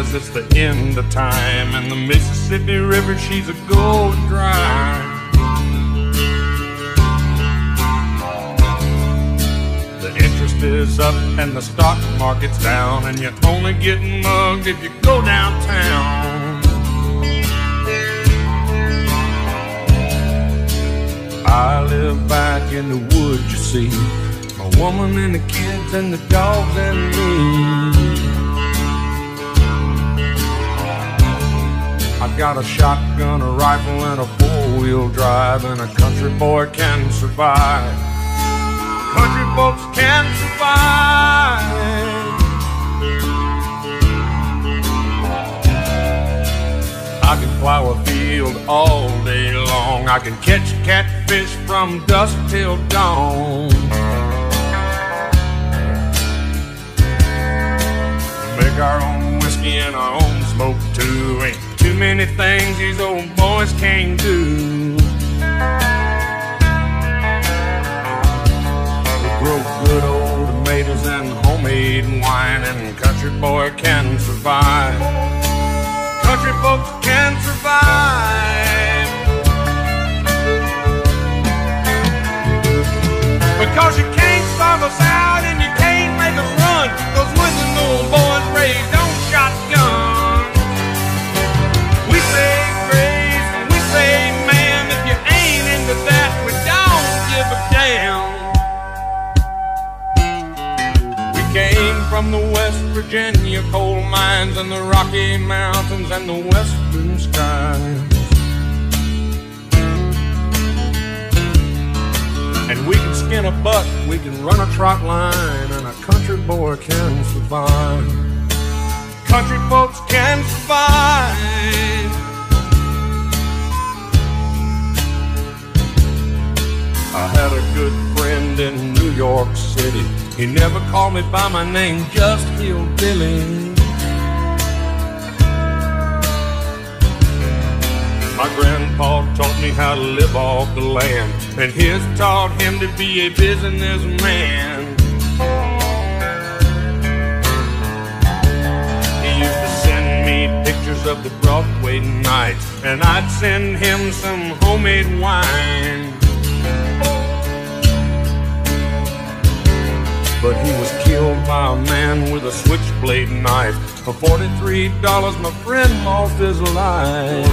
says it's the end of time, and the Mississippi River, she's a gold dry. The interest is up and the stock market's down, and you only get mugged if you go downtown. I live back in the woods, you see, my woman and the kids and the dogs and me. I got a shotgun, a rifle, and a four-wheel drive, and a country boy can survive. Country folks can survive. I can plow a field all day long. I can catch catfish from dusk till dawn. Make our own whiskey and our own smoke too. Ain't too many things these old boys can't do. We grow good old tomatoes and homemade wine, and country boy can survive. Country folks can survive. Because you can't starve us out and you can't make us run, 'cause when the old boys raised on shotgun, we say grace and we say ma'am. If you ain't into that, we don't give a damn. We came from the West Virginia coal mines and the Rocky Mountains and the western skies, and we can skin a buck, we can run a trot line, and a country boy can survive. Country folks can survive. I had a good friend in New York City. He never called me by my name, just Hillbilly. My grandpa taught me how to live off the land, and his taught him to be a businessman. He used to send me pictures of the Broadway nights, and I'd send him some homemade wine. But he was killed by a man with a switchblade knife. For $43, my friend lost his life.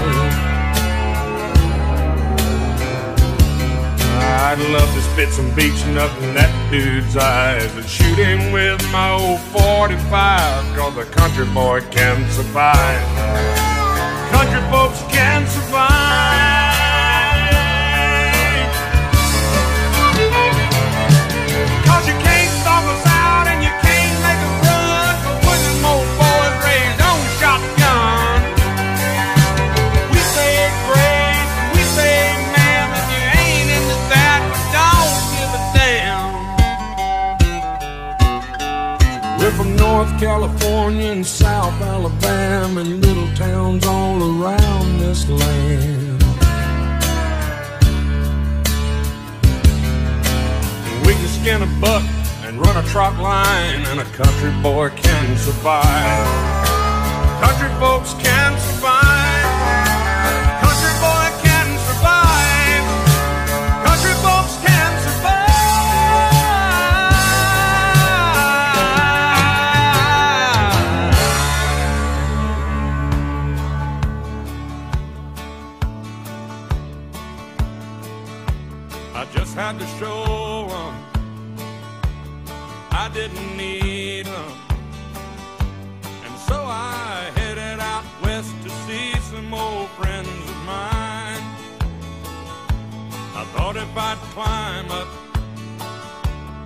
I'd love to spit some beach nut in that dude's eyes and shoot him with my old 45, 'cause a country boy can survive. Country folks can survive. 'Cause you can't stop us out and you can't make us run, 'cause when them old boys raised on shotgun, we say grace, we say ma'am. If you ain't into that, don't give a damn. We're from North California and South Alabama, and little towns all around this land. We can skin a buck and run a trot line, and a country boy can survive. Country folks can survive. Country boy can survive. Country folks can survive. I just had to show 'em I didn't need 'em, and so I headed out west to see some old friends of mine. I thought if I'd climb up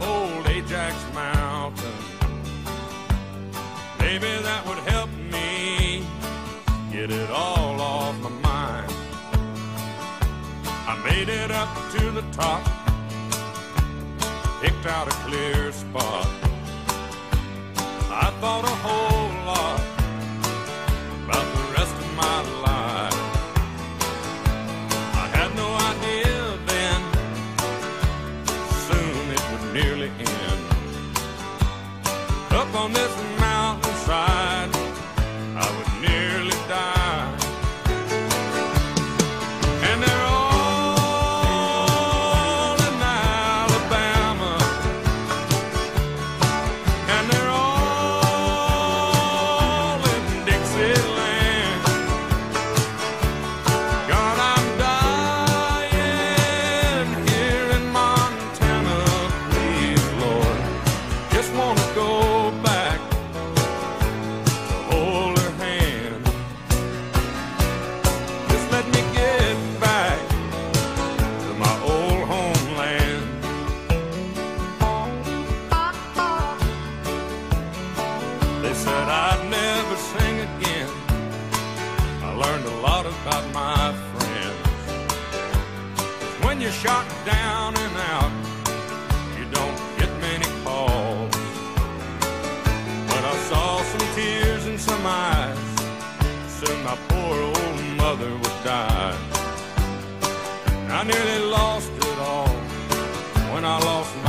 old Ajax Mountain, maybe that would help me get it all off my mind. I made it up to the top, picked out a clear spot. I thought a whole lot about the rest of my life. I had no idea then, soon it would nearly end. Up on this mountainside, I was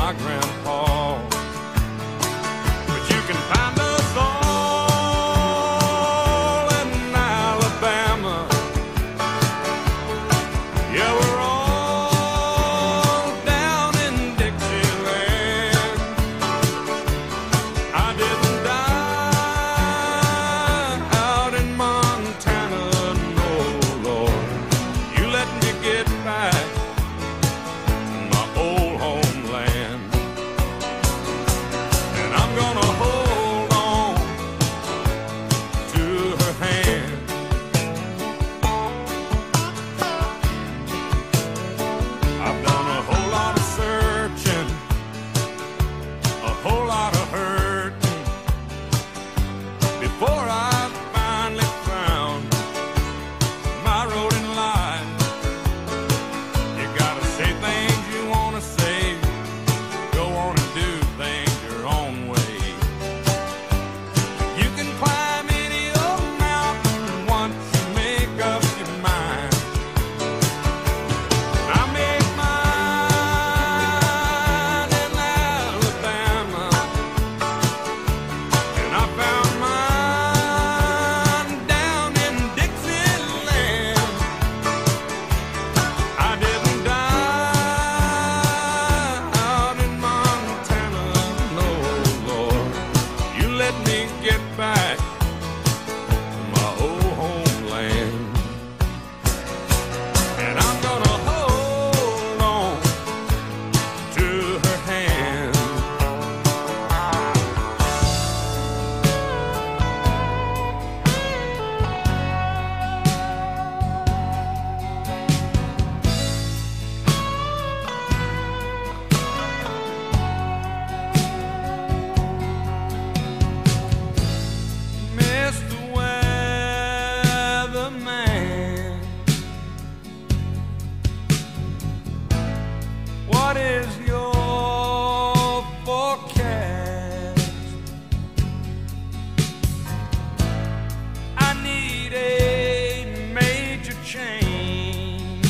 my grandpa. But you can find us all in Alabama. Yeah, we're all down in Dixieland. I didn't die out in Montana, no, Lord. You let me get back to my old homeland. And I'm gonna hold on to her hand. I've done a whole lot of searching, a whole lot of hurting, before I finally found my road in life. You gotta say things you wanna say, go on and do things your own way. You can climb any old mountain once you make up your mind. I made mine in Alabama, and I found mine down in Dixieland. I didn't die out in Montana, no, Lord. You let me get back to my old homeland. And I'm gonna hold on to her hand. Mr. Weatherman, what is your forecast? I need a major change.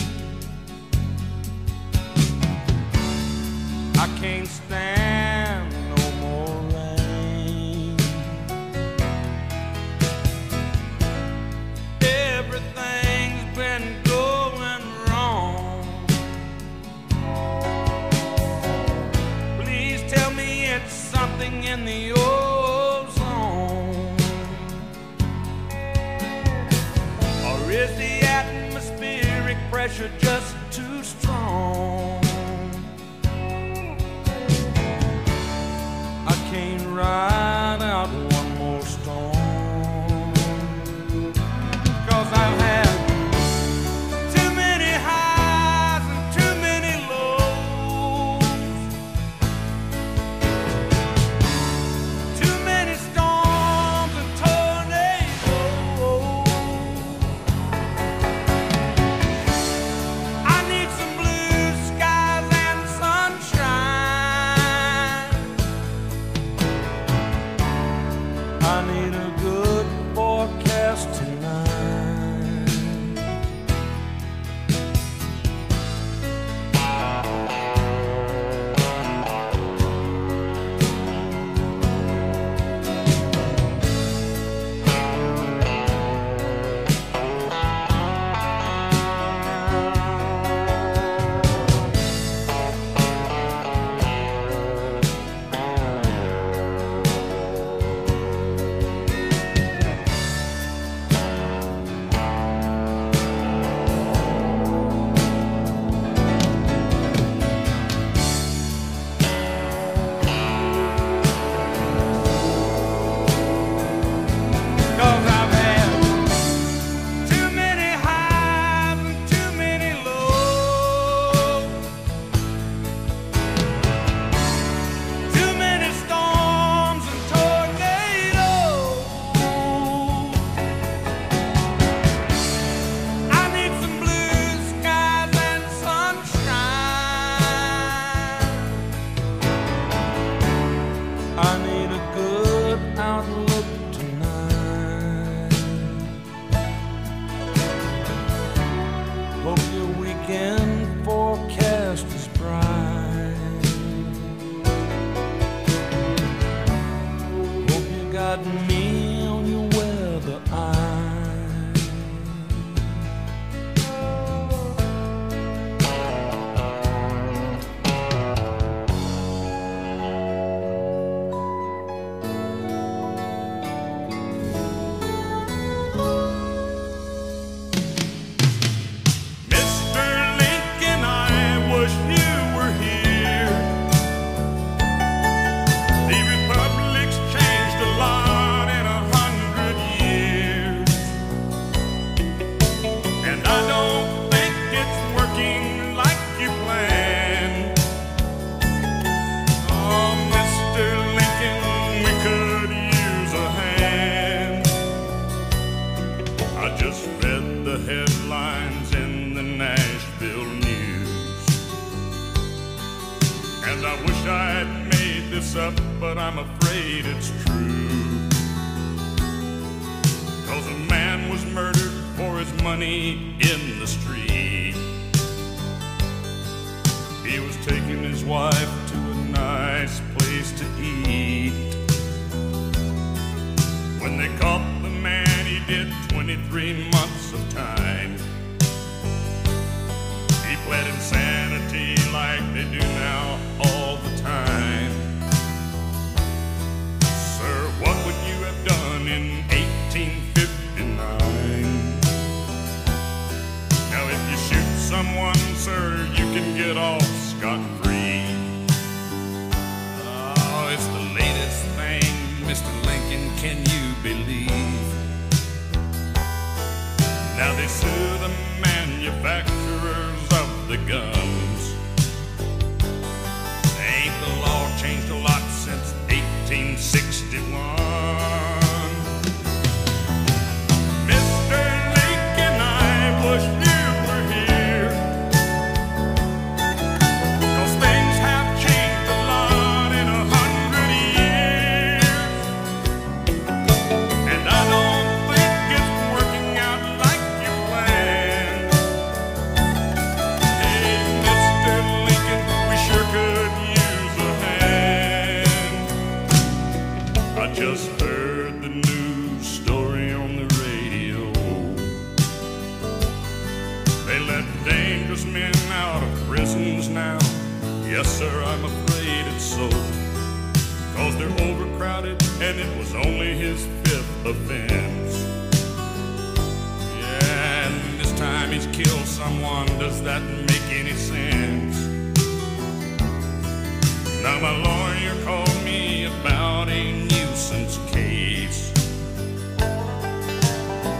I can't stand no more rain. Everything's been going wrong. Please tell me it's something in the ozone. Or is the atmospheric pressure just too strong? I can't ride out one more storm, 'cause I've had too many highs and too many lows. I'd made this up, but I'm afraid it's true. 'Cause a man was murdered for his money in the street. He was taking his wife to a nice place to eat. When they caught the man, he did 23 months of time. He pled insanity like they do now all the time. Sir, what would you have done in 1859? Now if you shoot someone, sir, you can get off scot-free. Oh, it's the latest thing, Mr. Lincoln, can you believe? Now they sue the manufacturers of the guns. Ain't the law changed a lot since 1861? Mr. Lincoln, I wish you were here, 'cause things have changed a lot in 100 years. And I don't think it's working out like you planned. Hey, Mr. Lincoln, we sure could use a hand. I just heard the news story on the radio. They let dangerous men out of prisons now. Yes, sir, I'm afraid it's so. 'Cause they're overcrowded and it was only his 5th offense. Yeah, and this time he's killed someone. Does that make any sense? Now my lawyer called me about a nuisance case.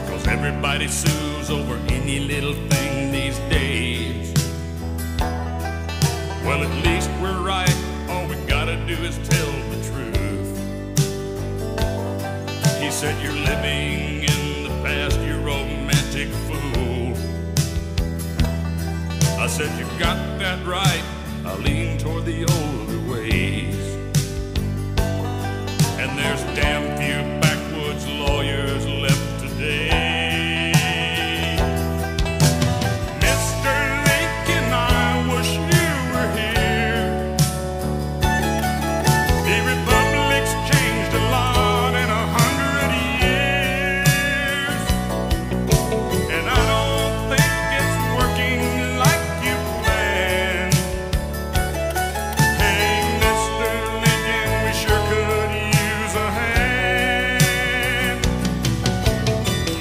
'Cause everybody sues over any little thing these days. Well, at least we're right. All we gotta do is tell the truth. He said, you're living in the past, you romantic fool. I said, you got that right. I lean toward the older ways. And there's damn few backwoods lawyers left today. Mr. Lincoln, I wish you were here. The republic's changed a lot in 100 years. And I don't think it's working like you planned. Hey, Mr. Lincoln, we sure could use a hand.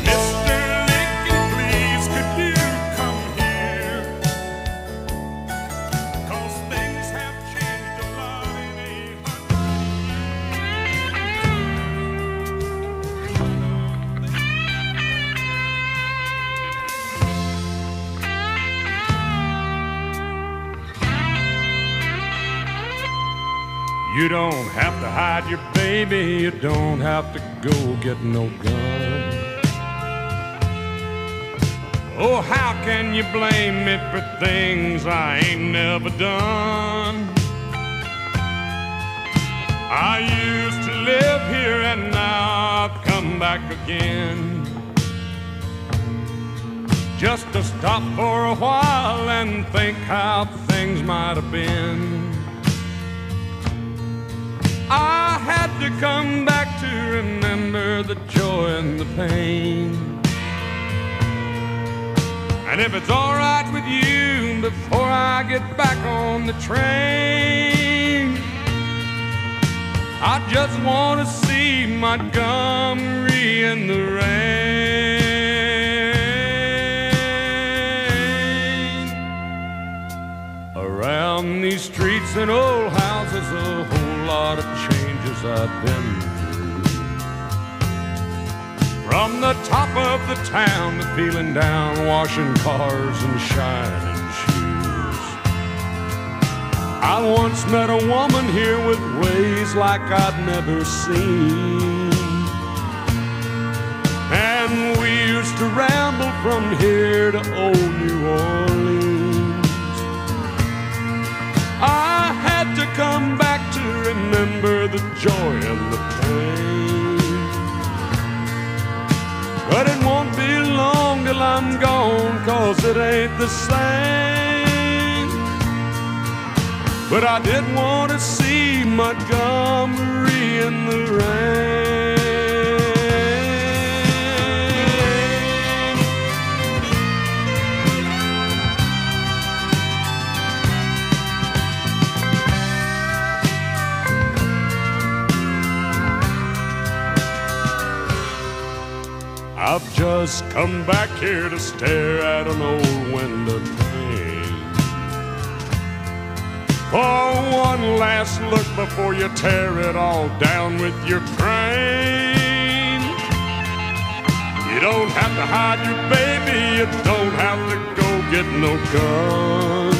Mr. Lincoln, please, could you come here? 'Cause things have changed a lot in 100. You don't have to hide your baby, you don't have to go get no gun. Oh, how can you blame me for things I ain't never done? I used to live here and now I've come back again, just to stop for a while and think how things might have been. I had to come back to remember the joy and the pain. And if it's all right with you, before I get back on the train, I just want to see Montgomery in the rain. Around these streets and old houses, a whole lot of changes I've been through. From the top of the town to feeling down, washing cars and shining shoes. I once met a woman here with ways like I'd never seen. And we used to ramble from here to old New Orleans. I had to come back to remember the joy and the pain. But it won't be long till I'm gone, 'cause it ain't the same. But I did want to see Montgomery in the rain. I've just come back here to stare at an old window pane. For one last look before you tear it all down with your crane. You don't have to hide your baby, you don't have to go get no gun.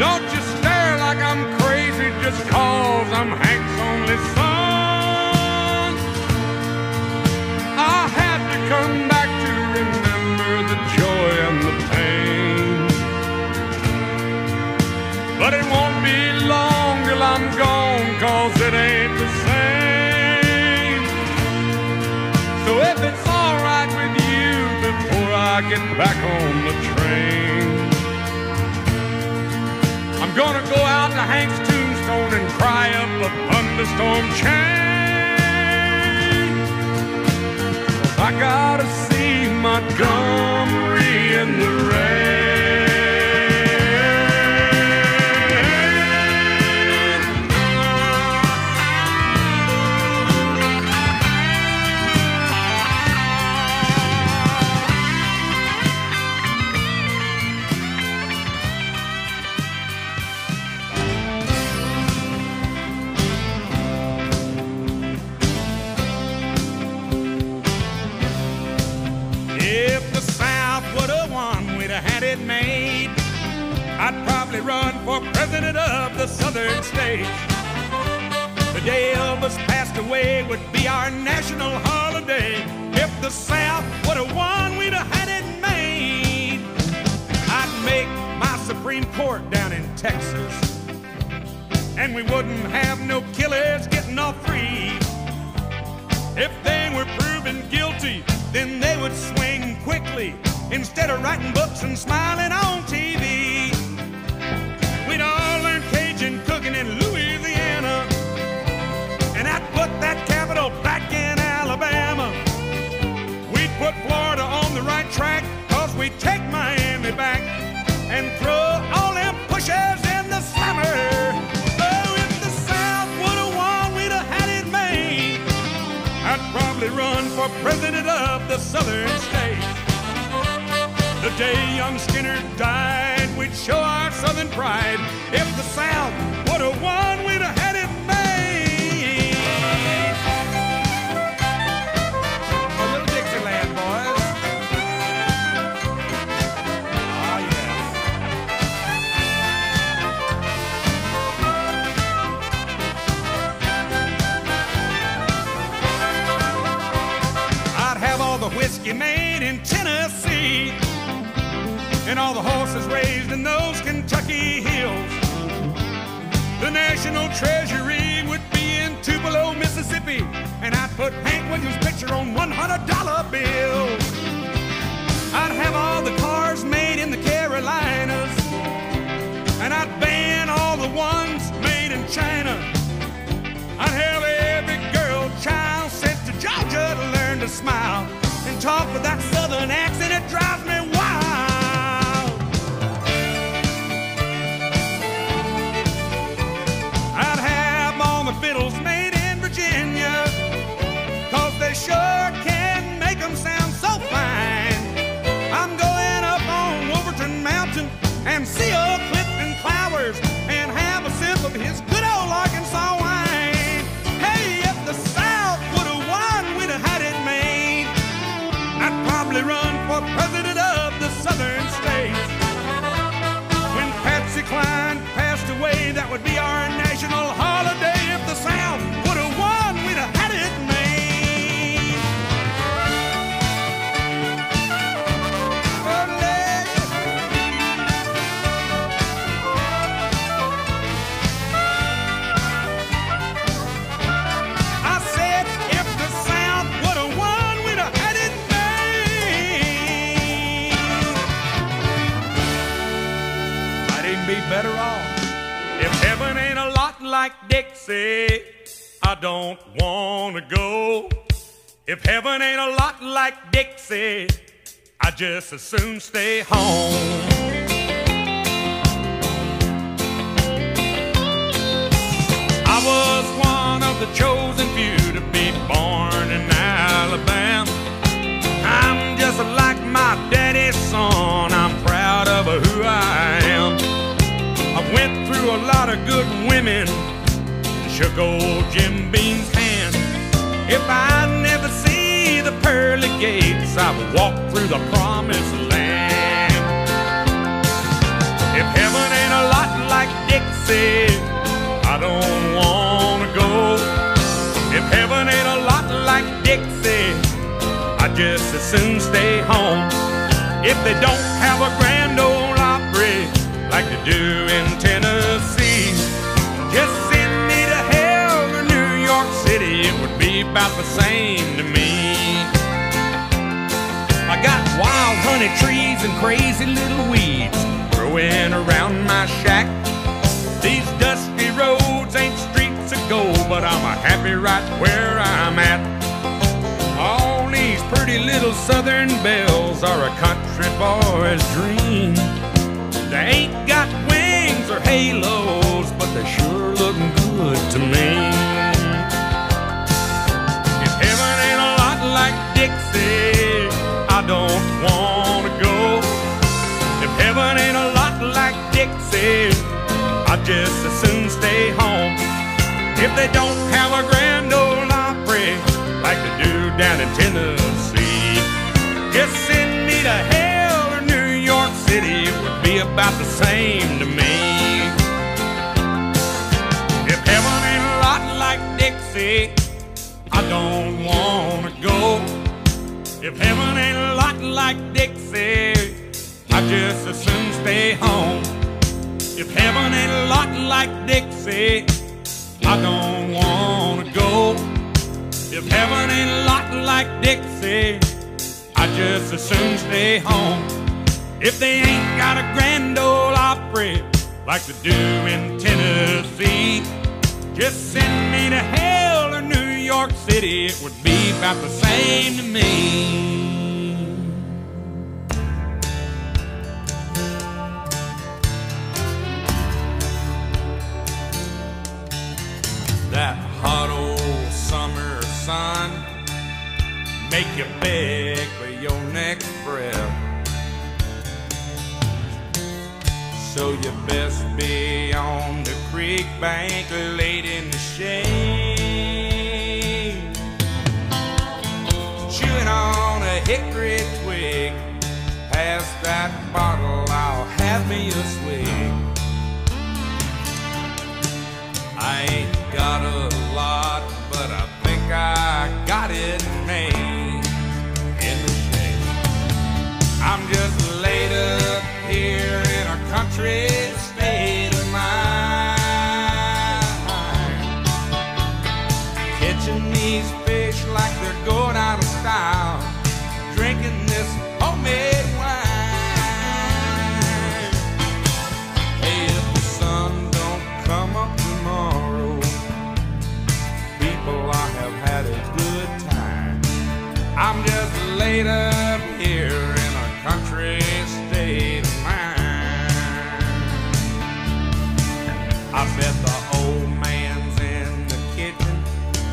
Don't just stare like I'm crazy just 'cause I'm Hank's only son. I had to come back to remember the joy and the pain. But it won't be long till I'm gone, 'cause it ain't the same. So if it's all right with you, before I get back on the train, I'm gonna go out to Hank's tombstone and cry up a thunderstorm chain. I gotta see Montgomery in the rain. Made, I'd probably run for president of the southern states. The day Elvis passed away would be our national holiday. If the South would have won, we'd have had it made. I'd make my Supreme Court down in Texas, and we wouldn't have no killers getting off free. If they were proven guilty, then they would swing quickly, instead of writing books and smiling on TV. We'd all learn Cajun cooking in Louisiana, and I'd put that capital back in Alabama. We'd put Florida on the right track, 'cause we'd take Miami back and throw all them pushers in the slammer. Oh, if the South would have won, we'd have had it made. I'd probably run for president of the southern states. The day young Skinner died, we'd show our southern pride. If the South would have won, we'd have had it made. A little Dixieland, boys. Oh, yeah. I'd have all the whiskey made in Tennessee, and all the horses raised in those Kentucky hills. The national treasury would be in Tupelo, Mississippi, and I'd put Hank Williams' picture on $100 bills. I'd have all the cars made in the Carolinas, and I'd ban all the ones made in China. I'd have every girl child sent to Georgia to learn to smile and talk with that southern accent. It drives me wild. I'd have all the fiddles made in Virginia, 'cause they sure can make them sound so fine. I'm going up on Wolverton Mountain and see old Clifton Clowers and have a sip of his good old Arkansas wine. Hey, if the South would have won, we'd have had it made. I'd probably run for president of like Dixie, I don't wanna go. If heaven ain't a lot like Dixie, I just as soon stay home. I was one of the chosen few to be born in Alabama. I'm just like my daddy's son, I'm proud of who I am. I went through a lot of good women, shook old Jim Beam's hand. If I never see the pearly gates, I would walk through the promised land. If heaven ain't a lot like Dixie, I don't wanna go. If heaven ain't a lot like Dixie, I just as soon stay home. If they don't have a Grand Ole Opry like they do in Tennessee, just send me to hell or New York City, it would be about the same to me. I got wild honey trees and crazy little weeds growing around my shack. These dusty roads ain't streets of gold, but I'm happy right where I'm at. All these pretty little southern belles are a country boy's dream. They ain't got wings or halos, but they sure look good to me. If heaven ain't a lot like Dixie, I don't wanna go. If heaven ain't a lot like Dixie, I just as soon stay home. If they don't have a Grand Ole Opry like they do down in Tennessee, just send me to hell or New York City, it would be about the same to me. If heaven ain't a lot like Dixie, I don't wanna go. If heaven ain't a lot like Dixie, I just as soon stay home. If heaven ain't a lot like Dixie, I don't wanna go. If heaven ain't a lot like Dixie, I just as soon stay home. If they ain't got a Grand Ole Opry like they do in Tennessee, just send me to hell or New York City, it would be about the same to me. That hot old summer sun make you beg for your next breath, so you best be on the creek bank laid in the shade, chewing on a hickory twig. Pass that bottle, I'll have me a swig. I ain't got a lot, but I think I got it made in the shade. I'm just laid up here in a country state of mind, catching these fish like they're going out of style, drinking this homemade wine. Hey, if the sun don't come up tomorrow, people, I have had a good time. I'm just laid up here in a country state of mind. I bet the old man's in the kitchen,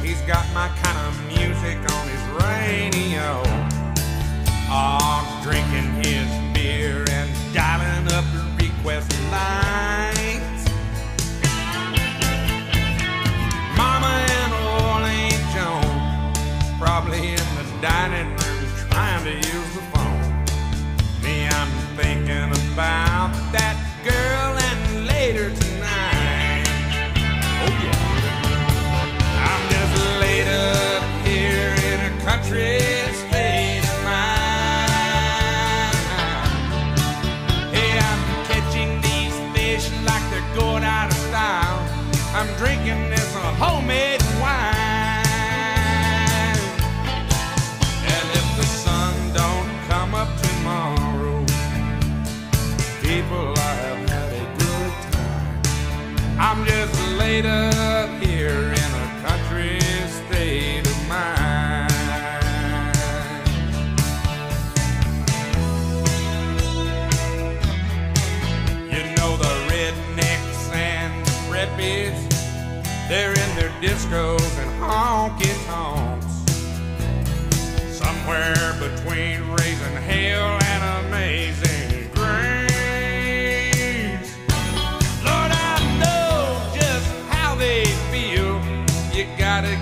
he's got my kind of music on his radio. Oh, drinking his beer and dialing up the request lines. Mama and old Aunt Joan probably in the dining room trying to use the phone. Me, I'm thinking about that girl and later tonight. Oh yeah, I'm just laid up here in a country state of mind. Hey, I'm catching these fish like they're going out of style. I'm drinking this homemade wine. And if the sun don't come up tomorrow, people, I have had a good time. I'm just laid up They're in their discos and honky tonks, somewhere between raising hell and amazing grace. Lord, I know just how they feel. You gotta